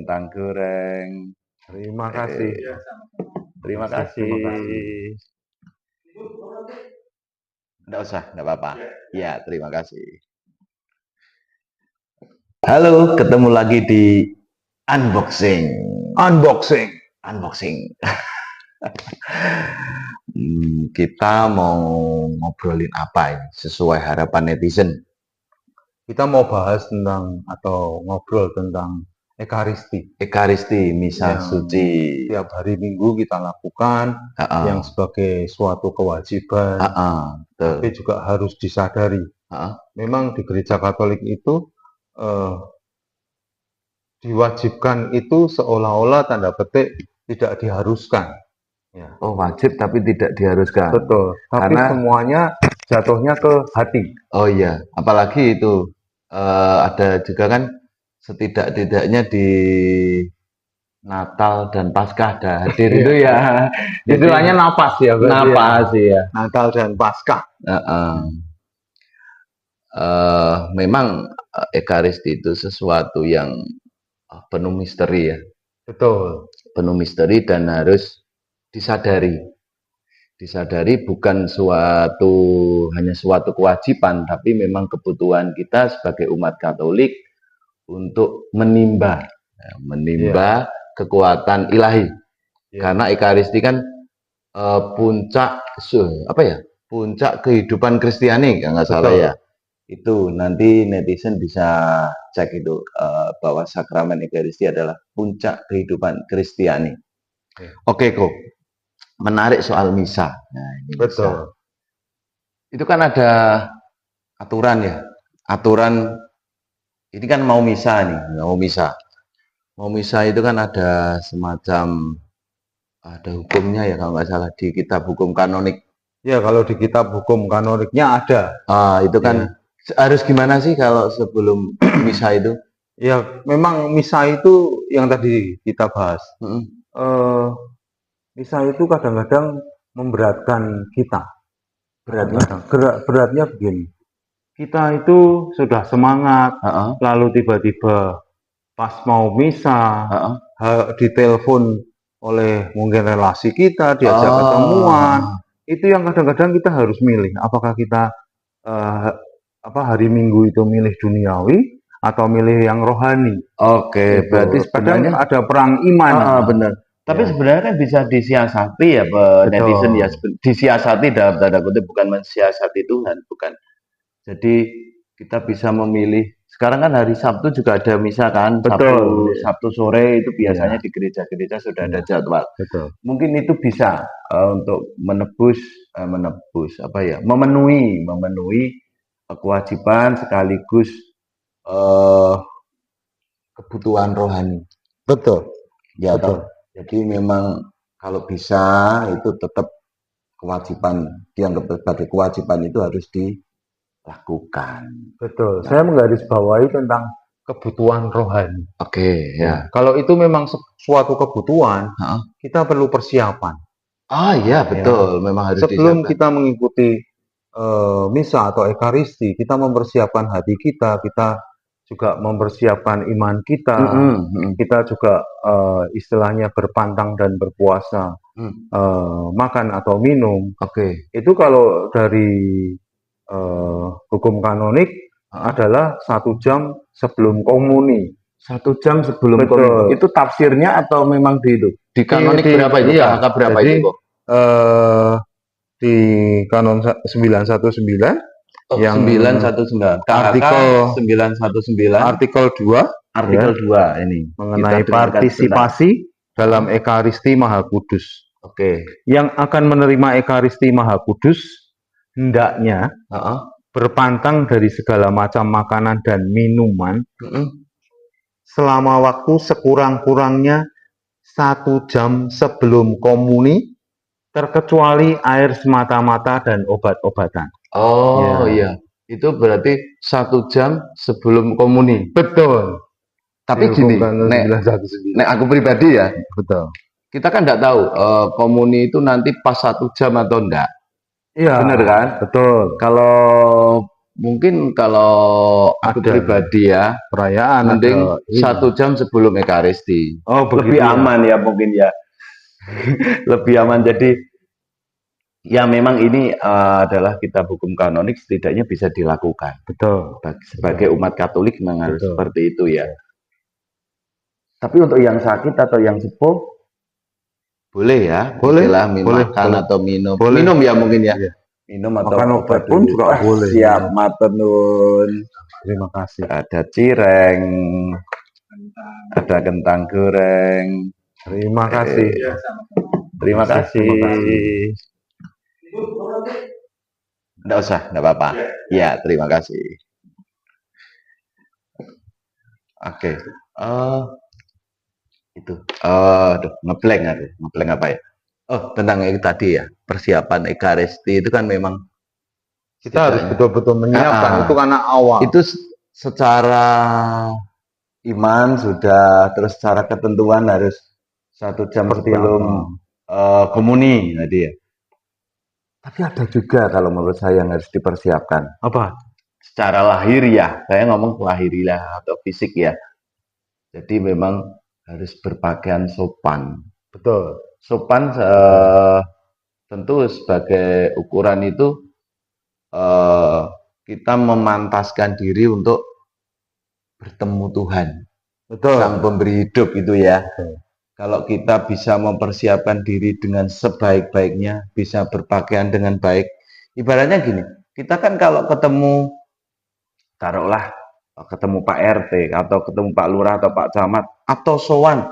kentang goreng. Terima kasih. Terima kasih. Enggak usah, enggak apa-apa. Ya, terima kasih. Halo, ketemu lagi di unboxing. Kita mau ngobrolin apa ini? Sesuai harapan netizen. Kita mau bahas tentang atau ngobrol tentang Ekaristi, misa suci. Tiap hari Minggu kita lakukan, yang sebagai suatu kewajiban, tapi juga harus disadari. Memang di gereja Katolik itu diwajibkan itu seolah-olah tanda petik tidak diharuskan. Ya. Oh, wajib tapi tidak diharuskan. Betul. Tapi karena semuanya jatuhnya ke hati. Oh iya, apalagi itu ada juga kan setidak-tidaknya di Natal dan Paskah ada hadir itu ya. Itu hanya napas ya. Napas ya. Natal dan Paskah. Memang Ekaristi itu sesuatu yang penuh misteri ya. Betul. Penuh misteri dan harus disadari. Disadari bukan hanya suatu kewajiban, tapi memang kebutuhan kita sebagai umat Katolik untuk menimba kekuatan ilahi. Karena Ekaristi kan puncak kehidupan Kristiani, nggak salah ya. Itu nanti netizen bisa cek itu bahwa sakramen Ekaristi adalah puncak kehidupan Kristiani. Oke, kok. Menarik soal misa. Nah, ini betul. Misa. Itu kan ada aturan ya. Aturan ini kan mau misa nih, mau misa. Mau misa itu kan ada semacam ada hukumnya ya kalau nggak salah di kitab hukum kanonik. Ya, kalau di kitab hukum kanoniknya ada. Itu kan harus gimana sih kalau sebelum misa itu? Ya, memang misa itu yang tadi kita bahas. Misa itu kadang-kadang memberatkan kita. Beratnya begini. Kita itu sudah semangat, lalu tiba-tiba pas mau misa, ditelepon oleh mungkin relasi kita, diajak ketemuan. Itu yang kadang-kadang kita harus milih. Apakah kita hari Minggu itu milih duniawi atau milih yang rohani? Oke, berarti sebenarnya ada perang iman. Benar. Tapi sebenarnya kan bisa disiasati ya, netizen ya, disiasati dalam tanda kutip, bukan mensiasati Tuhan, bukan. Jadi kita bisa memilih. Sekarang kan hari Sabtu juga ada misa kan, Sabtu sore itu biasanya di gereja-gereja sudah ada jadwal. Mungkin itu bisa untuk memenuhi kewajiban sekaligus kebutuhan rohani. Betul. Ya, jadi memang kalau bisa itu tetap kewajiban, dianggap sebagai kewajiban itu harus dilakukan. Betul. Saya menggarisbawahi tentang kebutuhan rohani. Oke, ya. Kalau itu memang suatu kebutuhan, kita perlu persiapan. Iya, betul. Memang harus sebelum kita mengikuti misa atau Ekaristi, kita mempersiapkan hati kita, kita juga mempersiapkan iman kita, kita juga istilahnya berpantang dan berpuasa, makan atau minum. Itu kalau dari hukum kanonik adalah 1 jam sebelum komuni. 1 jam sebelum komuni. Itu tafsirnya atau memang di kanonik berapa itu? KHK berapa jadi, itu? Di kanon 919. Yang 919 artikel 919 artikel 2 ini mengenai partisipasi dalam Ekaristi Maha Kudus. Yang akan menerima Ekaristi Maha Kudus hendaknya berpantang dari segala macam makanan dan minuman selama waktu sekurang-kurangnya 1 jam sebelum komuni, terkecuali air semata-mata dan obat-obatan. Iya. Itu berarti 1 jam sebelum komuni. Betul. Tapi gini, nek aku pribadi ya, betul. Kita kan nggak tahu komuni itu nanti pas 1 jam atau enggak. Iya. Bener kan? Betul. Kalau mungkin kalau aku Ada pribadi ya, perayaan, mending ada ini. 1 jam sebelum Ekaristi. Oh, Lebih begitu ya. aman ya mungkin ya. Lebih aman. Jadi ya memang ini adalah kitab hukum kanonik, setidaknya bisa dilakukan. Betul. Sebagai umat Katolik memang harus Betul. seperti itu ya. Tapi untuk yang sakit atau yang sepuh boleh ya, Boleh, istilah boleh, makan boleh. atau minum. Boleh. Minum ya mungkin ya. Iya. Minum atau Makan obat pun dulu. juga Wah, boleh. siap, matur nuwun. Terima kasih. Ada cireng, ada kentang goreng. Terima kasih. Terima kasih. Terima kasih. Nggak usah, nggak apa-apa. Ya, terima kasih. Oke. Itu. Aduh, ngeblank aku. Ngeblank apa ya? Oh, tentang yang tadi ya, persiapan Ekaristi itu kan memang Kita harus betul-betul menyiapkan. Itu karena awal. Itu secara iman sudah, terus secara ketentuan harus 1 jam sebelum komuni tadi ya. Tapi ada juga kalau menurut saya yang harus dipersiapkan. Apa? Secara lahiriah, saya ngomong lahiriah atau fisik ya. Jadi memang harus berpakaian sopan. Betul. Sopan tentu sebagai ukuran itu kita memantaskan diri untuk bertemu Tuhan. Betul. Sang pemberi hidup itu ya. Betul. Kalau kita bisa mempersiapkan diri dengan sebaik-baiknya, bisa berpakaian dengan baik. Ibaratnya gini, kita kan kalau ketemu, taruhlah ketemu Pak RT, atau ketemu Pak Lurah, atau Pak Camat, atau sowan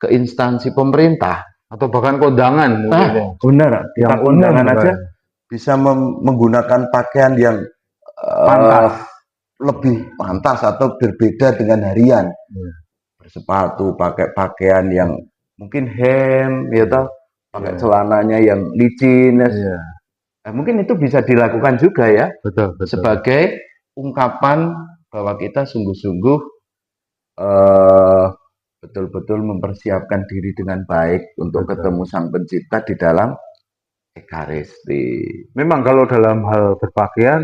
ke instansi pemerintah, atau bahkan kondangan. Benar, kita kondangan aja bisa menggunakan pakaian yang pantas, lebih pantas atau berbeda dengan harian. Bersepatu, pakai pakaian yang mungkin hem, ya toh, pakai celananya yang licin. Nah, mungkin itu bisa dilakukan juga ya. Betul, betul. Sebagai ungkapan bahwa kita sungguh-sungguh betul-betul mempersiapkan diri dengan baik untuk ketemu Sang Pencipta di dalam Ekaristi. Memang kalau dalam hal berpakaian,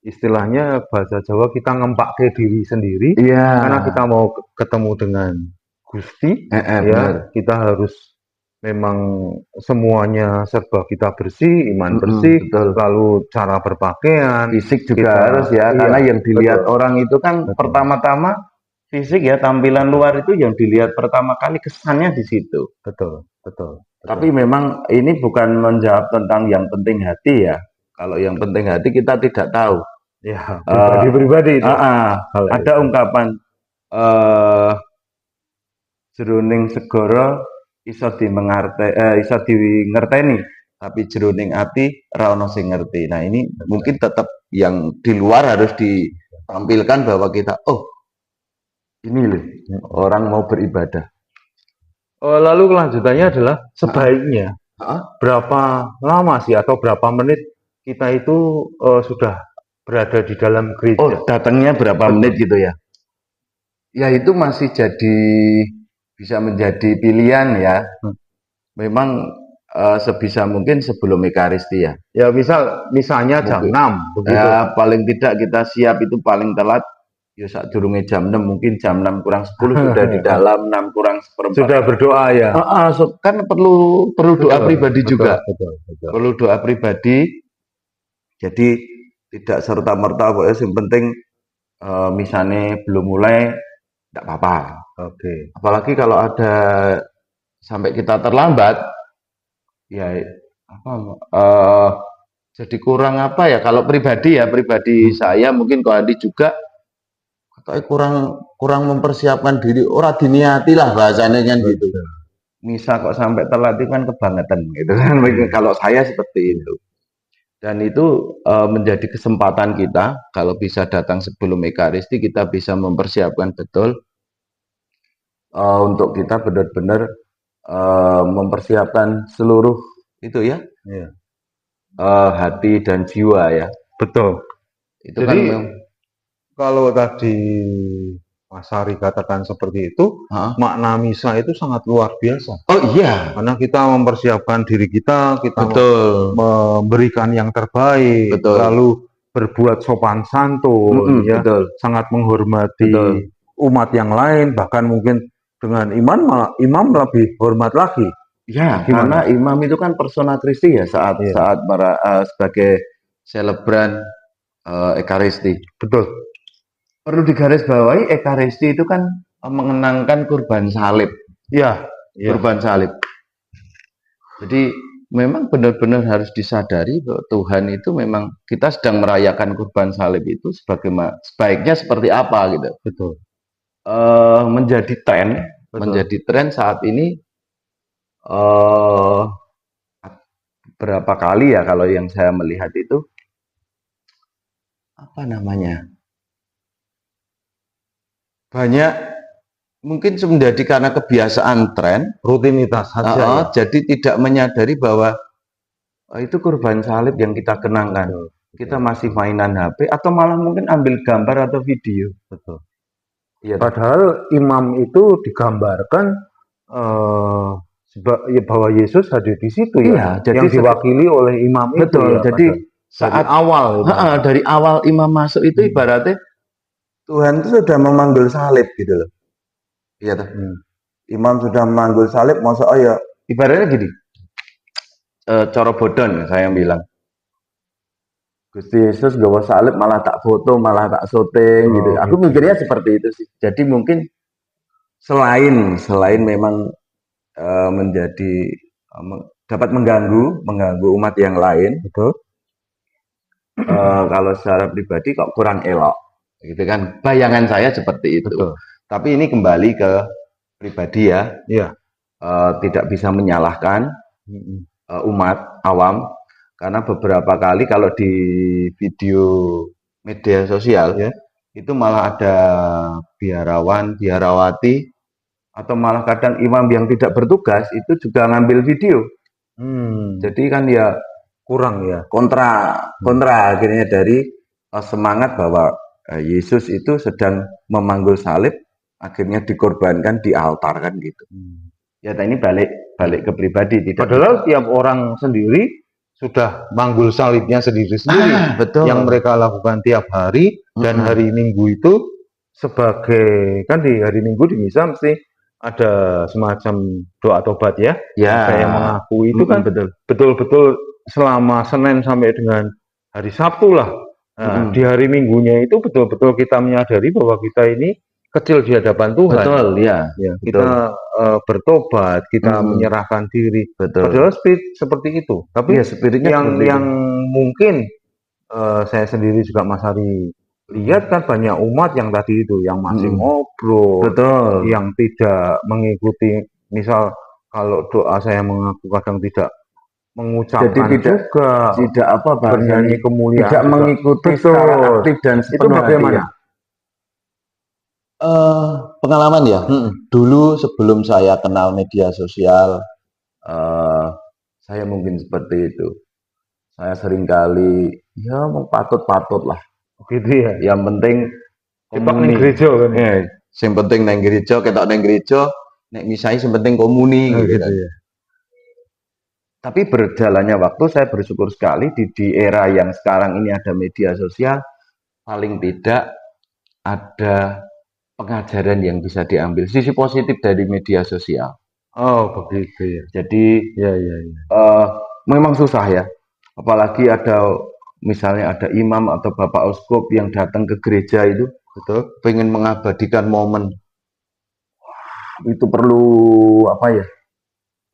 istilahnya bahasa Jawa kita ngempake diri sendiri. Karena kita mau ketemu dengan Gusti, ya kita harus memang semuanya serba kita bersih, iman bersih, lalu cara berpakaian, fisik juga harus ya, karena yang dilihat orang itu kan pertama-tama fisik ya, tampilan luar itu yang dilihat pertama kali kesannya di situ. Betul. Tapi memang ini bukan menjawab tentang yang penting hati ya. Kalau yang penting hati kita tidak tahu. Ya, pribadi-pribadi. Ada ungkapan jroning segara iso dingerteni, tapi jroning ati ra ono sing ngerti. Nah, ini mungkin tetap yang di luar harus ditampilkan bahwa kita ini loh orang mau beribadah. Lalu kelanjutannya adalah sebaiknya berapa lama sih atau berapa menit kita itu sudah berada di dalam gereja? Datangnya berapa menit gitu ya? Ya itu masih bisa menjadi pilihan ya. Memang sebisa mungkin sebelum Ekaristi ya. Ya misalnya jam 6 begitu. Ya paling tidak kita siap itu paling telat ya sadurunge jam 6, mungkin jam 6 kurang 10 sudah di dalam, 6 kurang 1/4. Sudah berdoa ya. Kan perlu doa pribadi juga. Betul. Perlu doa pribadi. Jadi tidak serta-merta pokoknya yang penting misalnya belum mulai tidak apa-apa. Apalagi kalau ada sampai kita terlambat ya jadi kurang apa ya, kalau pribadi saya mungkin kalau Andi juga kurang mempersiapkan diri, ora diniati lah bahasanya kan gitu. Misal kok sampai telat itu kan kebangetan gitu kan. Kalau saya seperti itu. Dan itu menjadi kesempatan kita kalau bisa datang sebelum Ekaristi, kita bisa mempersiapkan betul untuk kita benar-benar mempersiapkan seluruh itu ya. Hati dan jiwa ya. Betul. Itu jadi kan kalau tadi Mas Ari katakan seperti itu, makna misa itu sangat luar biasa. Oh iya. Karena kita mempersiapkan diri kita memberikan yang terbaik. Lalu berbuat sopan santun, ya, betul, sangat menghormati betul. umat yang lain, bahkan mungkin dengan imam lebih hormat lagi. Ya, karena Gimana? imam itu kan persona Kristi ya saat Iya, saat sebagai selebran Ekaristi. betul. Perlu digarisbawahi Ekaristi itu kan mengenangkan kurban salib, Iya, iya, kurban salib. Jadi memang benar-benar harus disadari bahwa Tuhan itu memang kita sedang merayakan kurban salib itu sebaiknya seperti apa gitu. betul, Menjadi tren, betul. saat ini eh berapa kali ya kalau yang saya melihat itu apa namanya? Banyak mungkin menjadi karena kebiasaan tren, Rutinitas saja ya. jadi tidak menyadari bahwa itu kurban salib yang kita kenangkan. Betul, Kita betul, masih mainan HP atau malah mungkin ambil gambar atau video. betul. Iya, Padahal imam itu digambarkan eh, ya bahwa Yesus hadir di situ ya, iya, jadi yang diwakili oleh imam itu betul. ya, Jadi dari saat awal itu. dari awal imam masuk itu ibaratnya Tuhan itu sudah memanggil salib gitu loh. Iya toh. Hmm. Imam sudah memanggil salib, masa oh ya ibaratnya gini. Coro bodon saya bilang. Gusti Yesus gawa salib malah tak foto, malah tak syuting gitu. Aku Gitu. mikirnya seperti itu sih. Jadi mungkin selain memang menjadi dapat mengganggu umat yang lain, Betul. kalau secara pribadi kok kurang elok, gitu kan? Bayangan saya seperti itu. Betul. Tapi ini kembali ke pribadi ya, Iya. tidak bisa menyalahkan umat awam karena beberapa kali kalau di video media sosial Ya. itu malah ada biarawan, biarawati atau malah kadang imam yang tidak bertugas itu juga ngambil video. Jadi kan ya Kurang ya. kontra akhirnya dari semangat bahwa Yesus itu sedang memanggul salib akhirnya dikorbankan di altar kan gitu. Ya ini balik ke pribadi tidak. Padahal tiap orang sendiri sudah manggul salibnya sendiri-sendiri betul. yang mereka lakukan tiap hari dan hari Minggu itu sebagai kan di hari Minggu di misa mesti ada semacam doa tobat ya. Ya. Saya mengaku itu kan betul. betul-betul selama Senin sampai dengan hari Sabtu lah. Nah, di hari Minggunya itu betul-betul kita menyadari bahwa kita ini kecil di hadapan Tuhan. Betul, ya. Ya, kita bertobat, kita menyerahkan diri. Betul. Padahal spirit seperti itu. Tapi ya, spiritnya yang mungkin saya sendiri juga Mas Ari lihat kan banyak umat yang tadi itu yang masih ngobrol, betul, yang tidak mengikuti. Misal kalau doa saya mengaku kadang tidak mengucapkan jadi tidak apa bernyanyi kemuliaan, tidak mengikuti secara aktif dan itu bagaimana? Pengalaman ya. Dulu sebelum saya kenal media sosial, saya mungkin seperti itu. Saya seringkali ya mau patut lah. Gitu ya. Yang penting ketok neng gereja kan. Yang penting neng gereja, ketok neng gereja, nek misai yang penting komuni gitu kan. Ya. Tapi berjalannya waktu saya bersyukur sekali di era yang sekarang ini ada media sosial, paling tidak ada pengajaran yang bisa diambil, sisi positif dari media sosial. Oh begitu ya. Jadi ya. Memang susah ya, apalagi ada misalnya ada imam atau bapak uskup yang datang ke gereja itu, betul, pengen mengabadikan momen. Itu perlu apa ya?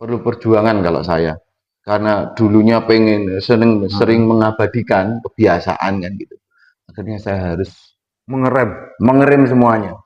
Perlu perjuangan kalau saya. Karena dulunya pengen sering mengabadikan kebiasaan kan gitu. Akhirnya saya harus mengerem semuanya.